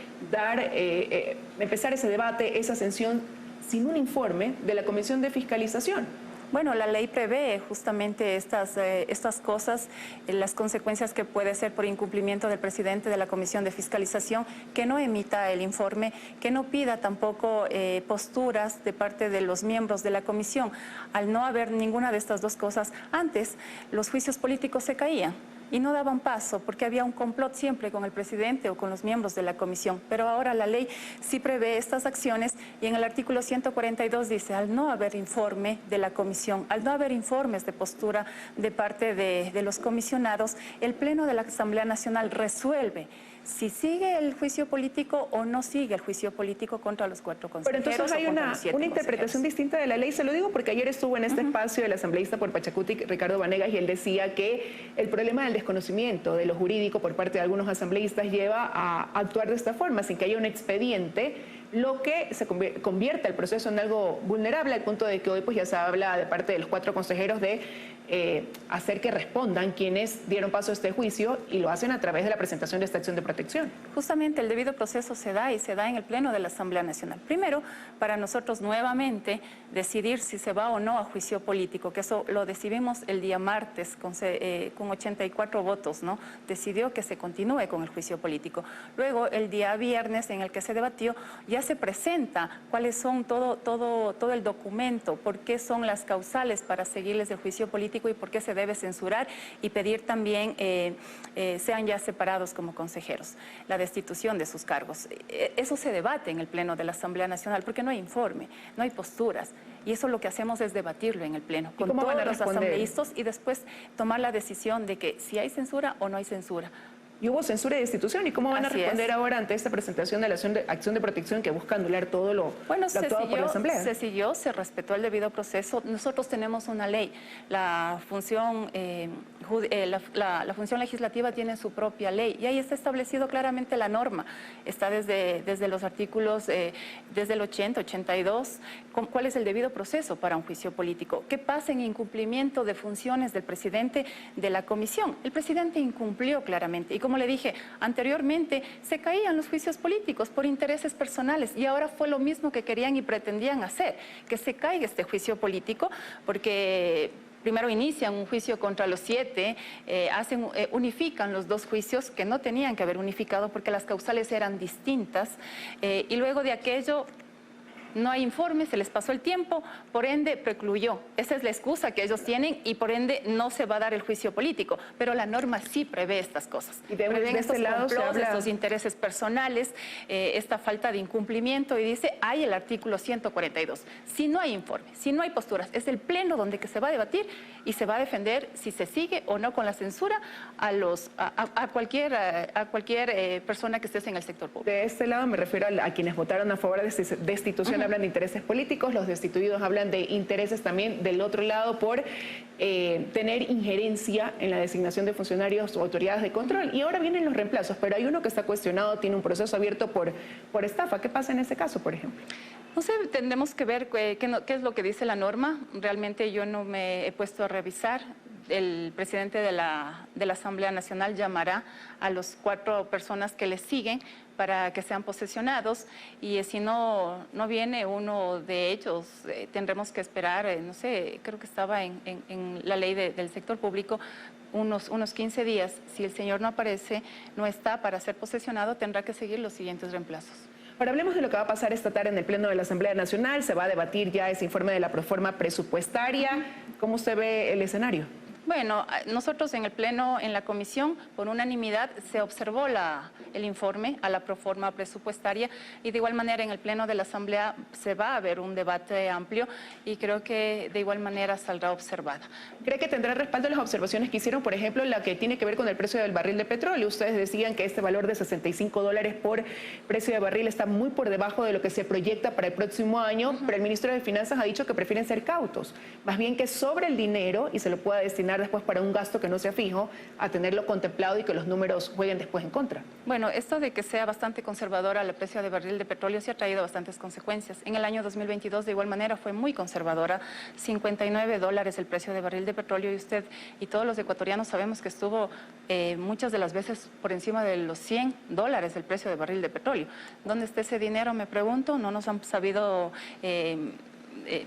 empezar ese debate, esa sanción, sin un informe de la Comisión de Fiscalización? Bueno, la ley prevé justamente estas cosas, las consecuencias que puede ser por incumplimiento del presidente de la Comisión de Fiscalización, que no emita el informe, que no pida tampoco posturas de parte de los miembros de la comisión. Al no haber ninguna de estas dos cosas, antes los juicios políticos se caían y no daban paso porque había un complot siempre con el presidente o con los miembros de la comisión. Pero ahora la ley sí prevé estas acciones y en el artículo 142 dice, al no haber informe de la comisión, al no haber informes de postura de parte de los comisionados, el Pleno de la Asamblea Nacional resuelve si sigue el juicio político o no sigue el juicio político contra los 4 consejeros. Pero entonces hay una interpretación distinta de la ley. Se lo digo porque ayer estuvo en este espacio el asambleísta por Pachacuti, Ricardo Vanegas, y él decía que el problema del desconocimiento de lo jurídico por parte de algunos asambleístas lleva a actuar de esta forma, sin que haya un expediente, lo que se convierte el proceso en algo vulnerable, al punto de que hoy pues ya se habla de parte de los 4 consejeros de hacer que respondan quienes dieron paso a este juicio, y lo hacen a través de la presentación de esta acción de protección. Justamente el debido proceso se da y se da en el Pleno de la Asamblea Nacional. Primero, para nosotros nuevamente decidir si se va o no a juicio político, que eso lo decidimos el día martes con 84 votos, ¿no? Decidió que se continúe con el juicio político. Luego, el día viernes en el que se debatió, ya se presenta cuáles son todo el documento, por qué son las causales para seguirles el juicio político y por qué se debe censurar y pedir también sean ya separados como consejeros, la destitución de sus cargos. Eso se debate en el Pleno de la Asamblea Nacional porque no hay informe, no hay posturas, y eso lo que hacemos es debatirlo en el Pleno con todos los asambleístas y después tomar la decisión de que si hay censura o no hay censura. Y hubo censura y destitución. ¿Y cómo van a responder ahora ante esta presentación de la acción de protección que busca anular todo lo actuado por la Asamblea? Se siguió, se respetó el debido proceso. Nosotros tenemos una ley. La función legislativa tiene su propia ley y ahí está establecido claramente la norma. Está desde los artículos, desde el 80, 82, cuál es el debido proceso para un juicio político. ¿Qué pasa en incumplimiento de funciones del presidente de la comisión? El presidente incumplió claramente y como le dije anteriormente, se caían los juicios políticos por intereses personales y ahora fue lo mismo que querían y pretendían hacer, que se caiga este juicio político porque primero inician un juicio contra los 7, unifican los 2 juicios que no tenían que haber unificado porque las causales eran distintas y luego de aquello no hay informe, se les pasó el tiempo, por ende precluyó. Esa es la excusa que ellos tienen y por ende no se va a dar el juicio político. Pero la norma sí prevé estas cosas. Y de este lado se habla... estos intereses personales, esta falta de incumplimiento y dice, hay el artículo 142. Si no hay informe, si no hay posturas, es el Pleno donde que se va a debatir y se va a defender si se sigue o no con la censura a cualquier persona que esté en el sector público. De este lado me refiero a quienes votaron a favor de esta destitución. Hablan de intereses políticos, los destituidos hablan de intereses también del otro lado por tener injerencia en la designación de funcionarios o autoridades de control. Y ahora vienen los reemplazos, pero hay uno que está cuestionado, tiene un proceso abierto por estafa. ¿Qué pasa en ese caso, por ejemplo? No sé, tendremos que ver qué es lo que dice la norma. Realmente yo no me he puesto a revisar. El presidente de la Asamblea Nacional llamará a los 4 personas que le siguen para que sean posesionados, y si no viene uno de ellos, tendremos que esperar, no sé, creo que estaba en la ley del sector público, unos 15 días. Si el señor no aparece, no está para ser posesionado, tendrá que seguir los siguientes reemplazos. Ahora hablemos de lo que va a pasar esta tarde en el Pleno de la Asamblea Nacional. Se va a debatir ya ese informe de la proforma presupuestaria. ¿Cómo se ve el escenario? Bueno, nosotros en el Pleno, en la comisión, por unanimidad se observó el informe a la proforma presupuestaria, y de igual manera en el Pleno de la Asamblea se va a haber un debate amplio y creo que de igual manera saldrá observada. ¿Cree que tendrá respaldo las observaciones que hicieron, por ejemplo, la que tiene que ver con el precio del barril de petróleo? Ustedes decían que este valor de $65 por precio de barril está muy por debajo de lo que se proyecta para el próximo año, pero el ministro de Finanzas ha dicho que prefieren ser cautos, más bien que sobre el dinero y se lo pueda destinar después para un gasto que no sea fijo, a tenerlo contemplado y que los números jueguen después en contra. Bueno, esto de que sea bastante conservadora el precio de barril de petróleo sí ha traído bastantes consecuencias. En el año 2022 de igual manera fue muy conservadora, $59 el precio de barril de petróleo, y usted y todos los ecuatorianos sabemos que estuvo muchas de las veces por encima de los $100 el precio de barril de petróleo. ¿Dónde está ese dinero? Me pregunto, no nos han sabido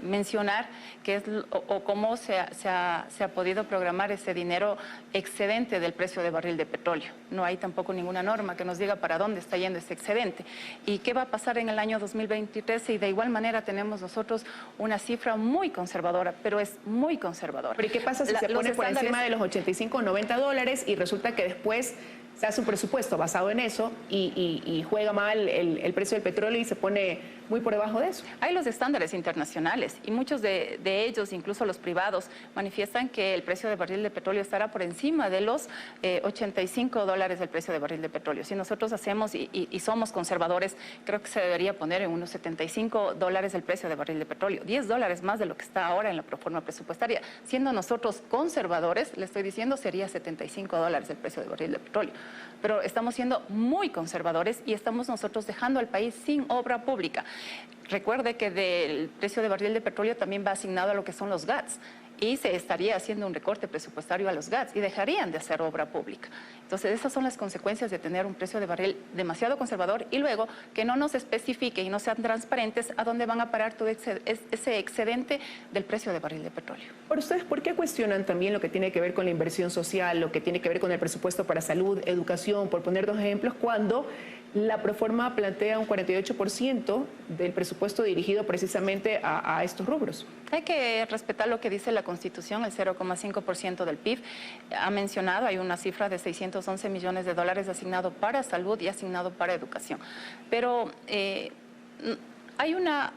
mencionar qué es o cómo se ha podido programar ese dinero excedente del precio de barril de petróleo. No hay tampoco ninguna norma que nos diga para dónde está yendo ese excedente. ¿Y qué va a pasar en el año 2023? Y de igual manera tenemos nosotros una cifra muy conservadora, pero es muy conservadora. ¿Pero y qué pasa si se pone por encima de los $85 o $90 y resulta que después se hace un presupuesto basado en eso y juega mal el precio del petróleo y se pone muy por debajo de eso? Hay los estándares internacionales y muchos de ellos, incluso los privados, manifiestan que el precio de barril de petróleo estará por encima de los $85 del precio de barril de petróleo. Si nosotros hacemos y somos conservadores, creo que se debería poner en unos $75 el precio de barril de petróleo, $10 más de lo que está ahora en la proforma presupuestaria. Siendo nosotros conservadores, le estoy diciendo, sería $75 el precio de barril de petróleo. Pero estamos siendo muy conservadores y estamos nosotros dejando al país sin obra pública. Recuerde que del precio de barril de petróleo también va asignado a lo que son los GATS, y se estaría haciendo un recorte presupuestario a los GATS y dejarían de hacer obra pública. Entonces, esas son las consecuencias de tener un precio de barril demasiado conservador y luego que no nos especifique y no sean transparentes a dónde van a parar todo ese excedente del precio de barril de petróleo. Por ustedes, ¿por qué cuestionan también lo que tiene que ver con la inversión social, lo que tiene que ver con el presupuesto para salud, educación, por poner 2 ejemplos, cuando la proforma plantea un 48% del presupuesto dirigido precisamente a estos rubros? Hay que respetar lo que dice la Constitución, el 0,5% del PIB. Ha mencionado, hay una cifra de $611 millones asignado para salud y asignado para educación. Pero hay una...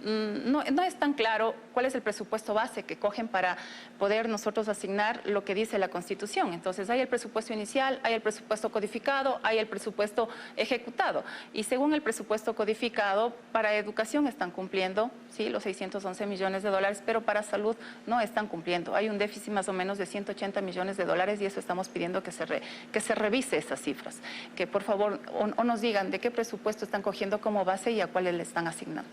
No es tan claro cuál es el presupuesto base que cogen para poder nosotros asignar lo que dice la Constitución. Entonces, hay el presupuesto inicial, hay el presupuesto codificado, hay el presupuesto ejecutado. Y según el presupuesto codificado, para educación están cumpliendo, sí, los $611 millones, pero para salud no están cumpliendo. Hay un déficit más o menos de $180 millones y eso estamos pidiendo que se revise esas cifras. Que por favor o nos digan de qué presupuesto están cogiendo como base y a cuáles le están asignando.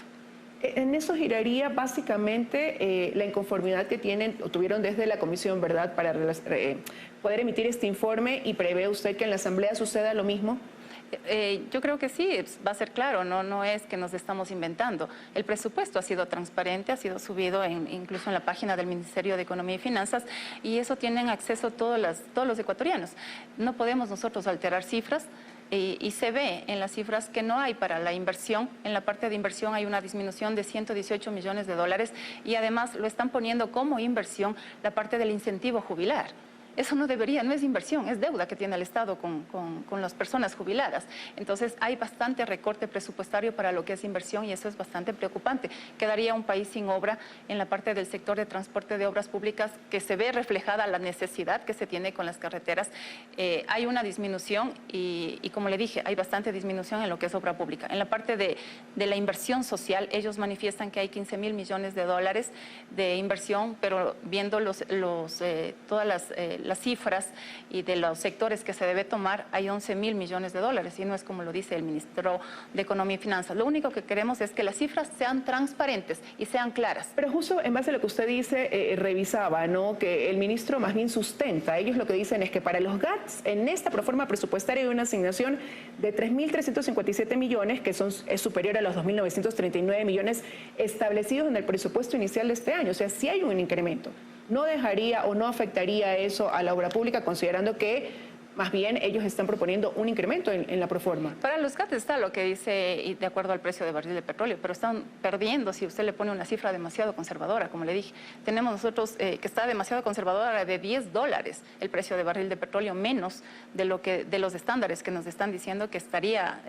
En eso giraría básicamente la inconformidad que tuvieron desde la comisión, ¿verdad?, para poder emitir este informe, y prevé usted que en la Asamblea suceda lo mismo. Yo creo que sí, va a ser claro, no es que nos estamos inventando. El presupuesto ha sido transparente, ha sido subido incluso en la página del Ministerio de Economía y Finanzas, y eso tienen acceso todos los ecuatorianos. No podemos nosotros alterar cifras. Y se ve en las cifras que no hay para la inversión. En la parte de inversión hay una disminución de $118 millones y además lo están poniendo como inversión la parte del incentivo jubilar. Eso no es inversión, es deuda que tiene el Estado con las personas jubiladas. Entonces hay bastante recorte presupuestario para lo que es inversión y eso es bastante preocupante. Quedaría un país sin obra en la parte del sector de transporte de obras públicas, que se ve reflejada la necesidad que se tiene con las carreteras. Hay una disminución y como le dije, hay bastante disminución en lo que es obra pública. En la parte de la inversión social, ellos manifiestan que hay $15.000 millones de inversión, pero viendo todas las cifras y de los sectores que se debe tomar, hay 11.000 millones de dólares y no es como lo dice el ministro de Economía y Finanzas. Lo único que queremos es que las cifras sean transparentes y sean claras. Pero justo en base a lo que usted dice, revisaba, ¿no?, que el ministro más bien sustenta. Ellos lo que dicen es que para los GATS, en esta proforma presupuestaria hay una asignación de 3.357 millones, que es superior a los 2.939 millones establecidos en el presupuesto inicial de este año. O sea, sí hay un incremento. ¿No dejaría o no afectaría eso a la obra pública, considerando que más bien ellos están proponiendo un incremento en la proforma? Para los GATS está lo que dice, y de acuerdo al precio de barril de petróleo, pero están perdiendo si usted le pone una cifra demasiado conservadora, como le dije. Tenemos nosotros que está demasiado conservadora de $10 el precio de barril de petróleo, menos de los estándares que nos están diciendo que estaría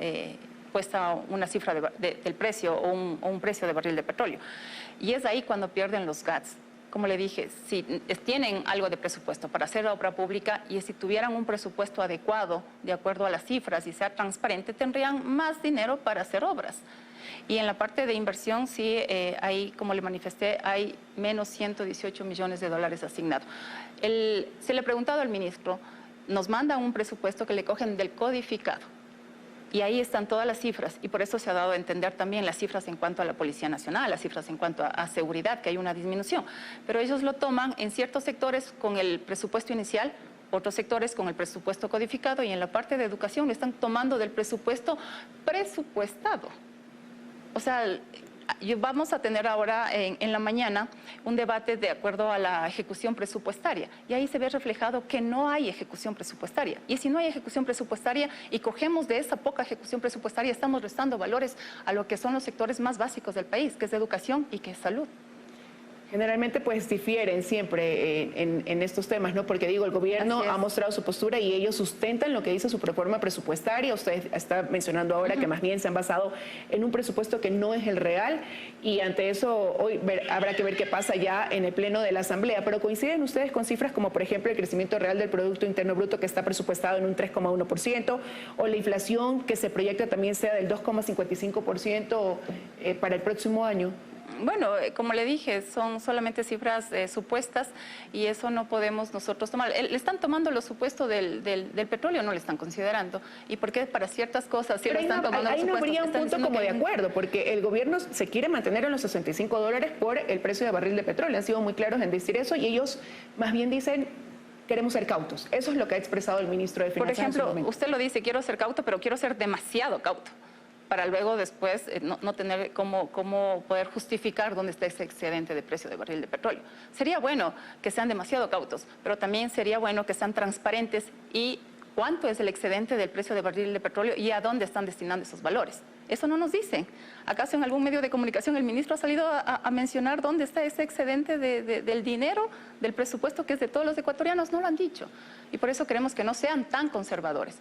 puesta una cifra del precio o un precio de barril de petróleo. Y es ahí cuando pierden los GATS. Como le dije, si tienen algo de presupuesto para hacer obra pública y si tuvieran un presupuesto adecuado, de acuerdo a las cifras y sea transparente, tendrían más dinero para hacer obras. Y en la parte de inversión, sí, ahí, como le manifesté, hay menos 118 millones de dólares asignados. Se le ha preguntado al ministro, nos mandan un presupuesto que le cogen del codificado. Y ahí están todas las cifras, y por eso se ha dado a entender también las cifras en cuanto a la Policía Nacional, las cifras en cuanto a seguridad, que hay una disminución. Pero ellos lo toman en ciertos sectores con el presupuesto inicial, otros sectores con el presupuesto codificado, y en la parte de educación lo están tomando del presupuesto presupuestado. O sea, vamos a tener ahora en la mañana un debate de acuerdo a la ejecución presupuestaria y ahí se ve reflejado que no hay ejecución presupuestaria. Y si no hay ejecución presupuestaria y cogemos de esa poca ejecución presupuestaria, estamos restando valores a lo que son los sectores más básicos del país, que es educación y que es salud. Generalmente pues difieren siempre en estos temas, ¿no? Porque digo, el gobierno ha mostrado su postura y ellos sustentan lo que dice su proforma presupuestaria. Usted está mencionando ahora que más bien se han basado en un presupuesto que no es el real y ante eso hoy habrá que ver qué pasa ya en el pleno de la Asamblea. Pero coinciden ustedes con cifras como por ejemplo el crecimiento real del Producto Interno Bruto que está presupuestado en un 3,1% o la inflación que se proyecta también sea del 2,55% para el próximo año. Bueno, como le dije, son solamente cifras supuestas y eso no podemos nosotros tomar. Le están tomando los supuestos del petróleo, no le están considerando. ¿Y por qué para ciertas cosas sí lo están tomando los supuestos? Ahí no habría un punto como de acuerdo, porque el gobierno se quiere mantener en los $65 por el precio de barril de petróleo. Han sido muy claros en decir eso y ellos más bien dicen, queremos ser cautos. Eso es lo que ha expresado el ministro de Finanzas. Por ejemplo, usted lo dice, quiero ser cauto, pero quiero ser demasiado cauto, para luego después no tener cómo poder justificar dónde está ese excedente de precio de barril de petróleo. Sería bueno que sean demasiado cautos, pero también sería bueno que sean transparentes y cuánto es el excedente del precio de barril de petróleo y a dónde están destinando esos valores. Eso no nos dicen. ¿Acaso en algún medio de comunicación el ministro ha salido a mencionar dónde está ese excedente del dinero, del presupuesto que es de todos los ecuatorianos? No lo han dicho. Y por eso queremos que no sean tan conservadores.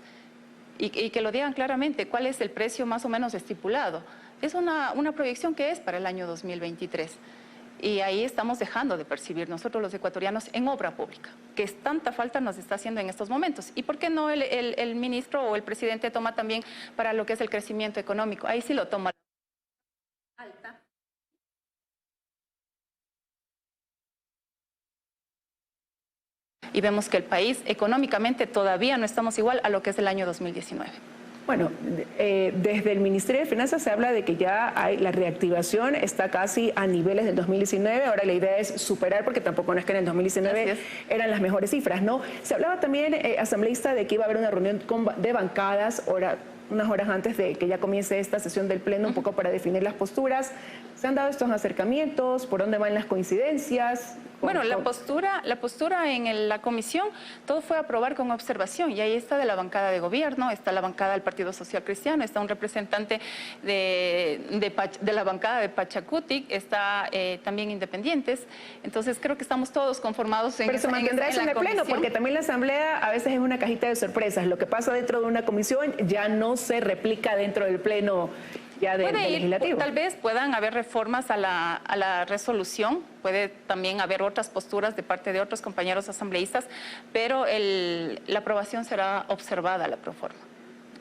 Y que lo digan claramente, cuál es el precio más o menos estipulado. Es una proyección que es para el año 2023. Y ahí estamos dejando de percibir nosotros los ecuatorianos en obra pública, que es tanta falta nos está haciendo en estos momentos. ¿Y por qué no el ministro o el presidente toma también para lo que es el crecimiento económico? Ahí sí lo toma alta. Y vemos que el país económicamente todavía no estamos igual a lo que es el año 2019. Bueno, desde el Ministerio de Finanzas se habla de que ya la reactivación está casi a niveles del 2019. Ahora la idea es superar, porque tampoco no es que en el 2019 eran las mejores cifras, ¿no? Se hablaba también, asambleísta, de que iba a haber una reunión de bancadas unas horas antes de que ya comience esta sesión del Pleno, un poco para definir las posturas. ¿Se han dado estos acercamientos? ¿Por dónde van las coincidencias? Bueno, la postura en la comisión, todo fue aprobar con observación y ahí está de la bancada de gobierno, está la bancada del Partido Social Cristiano, está un representante de la bancada de Pachacutic, está también independientes. Entonces creo que estamos todos conformados en Pero se mantendrá eso en el Pleno, porque también la Asamblea a veces es una cajita de sorpresas. Lo que pasa dentro de una comisión ya no se replica dentro del Pleno ya del legislativo. Tal vez puedan haber reformas a la resolución, puede también haber otras posturas de parte de otros compañeros asambleístas, pero la aprobación será observada, la proforma.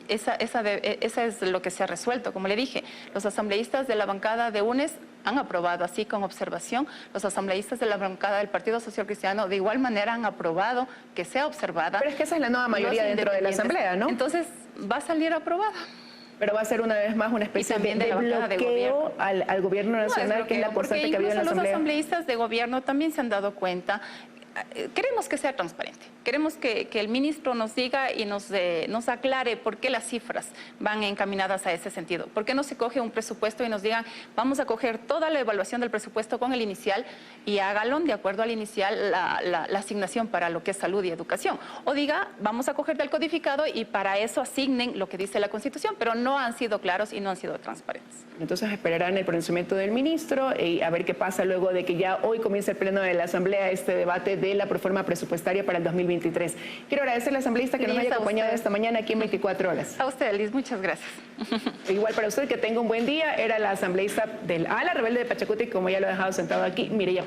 esa es lo que se ha resuelto. Como le dije, los asambleístas de la bancada de UNES han aprobado así con observación. Los asambleístas de la bancada del Partido Social Cristiano de igual manera han aprobado que sea observada. Pero es que esa es la nueva mayoría dentro de la Asamblea, ¿no? Entonces va a salir aprobada. Pero va a ser una vez más una especie de bloqueo al gobierno nacional, que es la constante que ha habido en la Asamblea. Los asambleístas de gobierno también se han dado cuenta. Queremos que sea transparente, queremos que el ministro nos diga y nos aclare por qué las cifras van encaminadas a ese sentido. ¿Por qué no se coge un presupuesto y nos digan, vamos a coger toda la evaluación del presupuesto con el inicial y hágalo de acuerdo al inicial la asignación para lo que es salud y educación? O diga, vamos a coger del codificado y para eso asignen lo que dice la Constitución, pero no han sido claros y no han sido transparentes. Entonces esperarán el pronunciamiento del ministro y a ver qué pasa luego de que ya hoy comience el pleno de la Asamblea, este debate de la proforma presupuestaria para el 2023. Quiero agradecerle al asambleísta que nos haya acompañado esta mañana aquí en 24 horas. A usted, Liz, muchas gracias. Igual para usted, que tenga un buen día. Era la asambleísta del ala rebelde de Pachacuti, como ya lo he dejado sentado aquí, Mireya